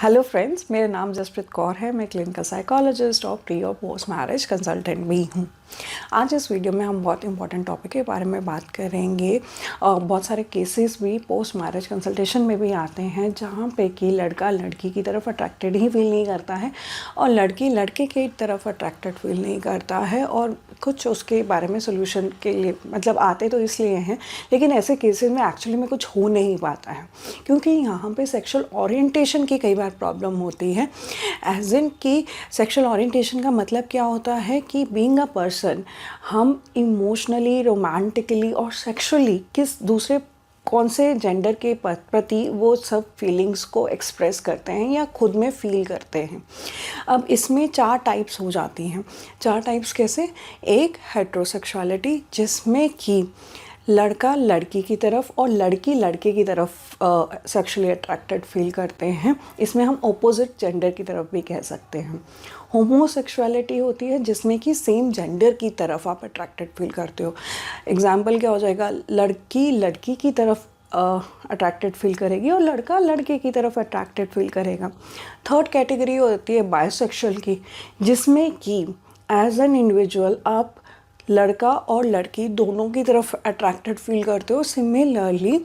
Hello friends, मेरा नाम जसप्रीत कौर है। मैं क्लिनिकल साइकोलॉजिस्ट और प्री और पोस्ट मैरिज कंसल्टेंट भी हूँ। आज इस वीडियो में हम बहुत इंपॉर्टेंट टॉपिक के बारे में बात करेंगे और बहुत सारे केसेस भी पोस्ट मैरिज कंसल्टेशन में भी आते हैं जहाँ पे कि लड़का लड़की की तरफ अट्रैक्टेड ही फील नहीं करता है और लड़की लड़के की तरफ अट्रैक्टेड फील नहीं करता है। और कुछ उसके बारे में सोल्यूशन के लिए मतलब आते तो इसलिए हैं, लेकिन ऐसे केसेस में एक्चुअली में कुछ हो नहीं पाता है क्योंकि यहाँ पे सेक्सुअल ओरिएंटेशन की कई बार प्रॉब्लम होती है। एज इन कि सेक्सुअल ओरिएंटेशन का मतलब क्या होता है कि बीइंग अ पर्सन हम इमोशनली, रोमांटिकली और सेक्सुअली किस दूसरे कौन से जेंडर के प्रति वो सब फीलिंग्स को एक्सप्रेस करते हैं या खुद में फील करते हैं। अब इसमें 4 टाइप्स हो जाती हैं। 4 टाइप्स कैसे? एक हेट्रोसेक्सुअलिटी जिसमें कि लड़का लड़की की तरफ और लड़की लड़के की तरफ सेक्सुअली अट्रैक्टेड फील करते हैं। इसमें हम ऑपोजिट जेंडर की तरफ भी कह सकते हैं। होमोसेक्सुअलिटी होती है जिसमें कि सेम जेंडर की तरफ आप अट्रैक्टेड फील करते हो। एग्जाम्पल क्या हो जाएगा? लड़की लड़की की तरफ अट्रैक्टेड फील करेगी और लड़का लड़के की तरफ अट्रैक्टेड फील करेगा। थर्ड कैटेगरी होती है बायसेक्सुअल की, जिसमें कि एज एन इंडिविजुअल आप लड़का और लड़की दोनों की तरफ अट्रैक्टेड फील करते हो। सिमिलरली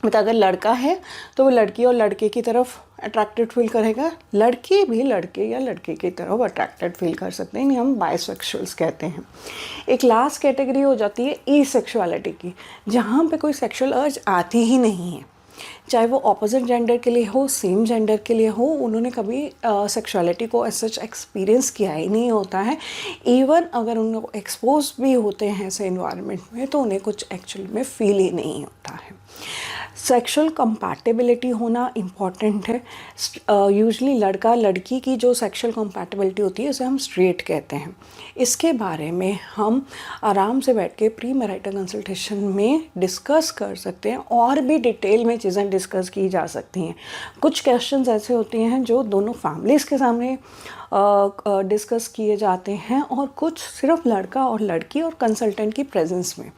मतलब अगर लड़का है तो वो लड़की और लड़के की तरफ अट्रैक्टेड फील करेगा, लड़की भी लड़के या लड़के की तरफ अट्रैक्टेड फील कर सकते हैं। इन्हें हम बायसेक्सुअल्स कहते हैं। एक लास्ट कैटेगरी हो जाती है ई-सेक्सुअलिटी की, जहाँ पे कोई सेक्सुअल अर्ज आती ही नहीं है, चाहे वो ऑपोजिट जेंडर के लिए हो, सेम जेंडर के लिए हो। उन्होंने कभी सेक्सुअलिटी को एज सच एक्सपीरियंस किया ही नहीं होता है। इवन अगर उन लोग एक्सपोज भी होते हैं ऐसे इन्वायरमेंट में तो उन्हें कुछ एक्चुअल में फील ही नहीं होता है। सेक्सुअल कंपैटिबिलिटी होना इम्पॉर्टेंट है। यूजुअली लड़का लड़की की जो सेक्सुअल कंपैटिबिलिटी होती है उसे हम स्ट्रेट कहते हैं। इसके बारे में हम आराम से बैठ के प्री मैरिटल कंसल्टेशन में डिस्कस कर सकते हैं और भी डिटेल में चीज़ें डिस्कस की जा सकती हैं। कुछ क्वेश्चंस ऐसे होते हैं जो दोनों फैमिलीज़ के सामने डिस्कस किए जाते हैं और कुछ सिर्फ लड़का और लड़की और कंसल्टेंट की प्रेजेंस में।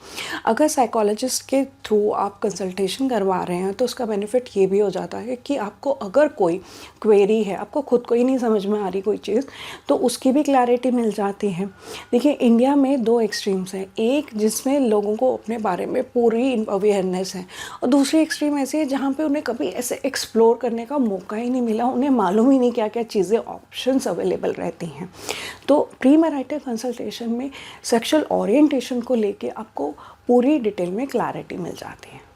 अगर साइकोलॉजिस्ट के थ्रू आप कंसल्टेशन करवा रहे हैं तो उसका बेनिफिट ये भी हो जाता है कि आपको अगर कोई क्वेरी है, आपको खुद को ही नहीं समझ में आ रही कोई चीज़, तो उसकी भी क्लैरिटी मिल जाती है। देखिए, इंडिया में 2 एक्सट्रीम्स हैं। एक जिसमें लोगों को अपने बारे में पूरी अवेयरनेस है और दूसरी एक्सट्रीम ऐसी है जहाँ पे उन्हें कभी ऐसे एक्सप्लोर करने का मौका ही नहीं मिला, उन्हें मालूम ही नहीं क्या क्या चीज़ें ऑप्शंस अवेलेबल रहती हैं। तो प्री मैरिटल कंसल्टेशन में सेक्सुअल ओरिएंटेशन को लेके आपको पूरी डिटेल में क्लैरिटी मिल जाती है।